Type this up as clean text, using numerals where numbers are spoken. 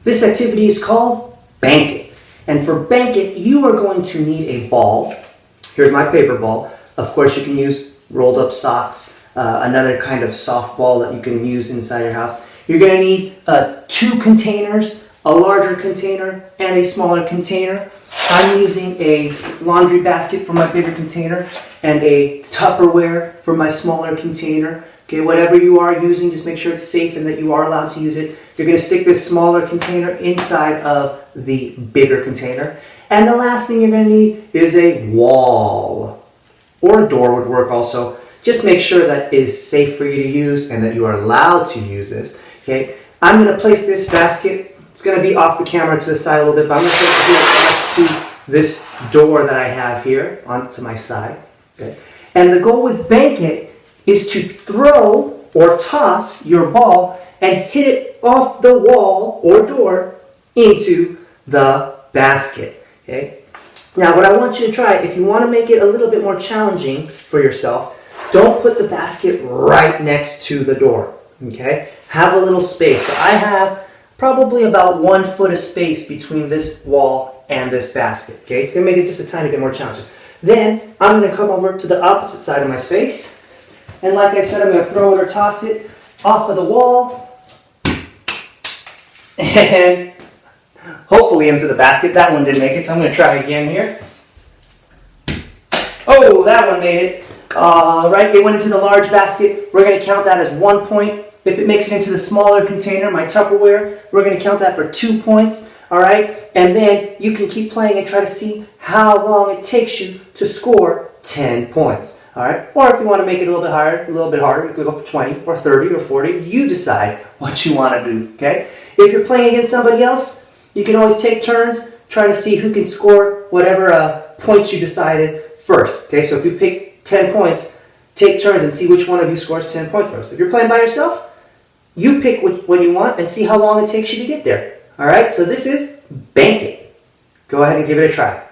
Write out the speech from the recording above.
This activity is called Bank It. And for Bank It, you are going to need a ball. Here's my paper ball. Of course, you can use rolled up socks, another kind of soft ball that you can use inside your house. You're going to need 2 containers, a larger container and a smaller container. I'm using a laundry basket for my bigger container and a Tupperware for my smaller container. Okay, whatever you are using, just make sure it's safe and that you are allowed to use it. You're going to stick this smaller container inside of the bigger container. And the last thing you're going to need is a wall. Or a door would work also. Just make sure that it is safe for you to use and that you are allowed to use this. Okay, I'm going to place this basket. It's going to be off the camera to the side a little bit, but I'm going to place it here next to this door that I have here onto my side. Okay, and the goal with Bank It is to throw or toss your ball and hit it off the wall or door into the basket. Okay. Now, what I want you to try, if you want to make it a little bit more challenging for yourself, don't put the basket right next to the door. Okay, have a little space. So I have probably about 1 foot of space between this wall and this basket. Okay, it's going to make it just a tiny bit more challenging. Then I'm going to come over to the opposite side of my space, and like I said, I'm going to throw it or toss it off of the wall, and hopefully into the basket. That one didn't make it, so I'm going to try again here. Oh, that one made it. Right, it went into the large basket. We're going to count that as 1 point. If it makes it into the smaller container, my Tupperware, we're going to count that for 2 points. All right, and then you can keep playing and try to see how long it takes you to score 10 points. All right, or if you want to make it a little bit harder, you could go for 20 or 30 or 40. You decide what you want to do. Okay, if you're playing against somebody else, you can always take turns trying to see who can score whatever points you decided first. Okay, so if you pick 10 points, take turns and see which one of you scores 10 points first. If you're playing by yourself, you pick which one you want and see how long it takes you to get there. All right, so this is Bank It. Go ahead and give it a try.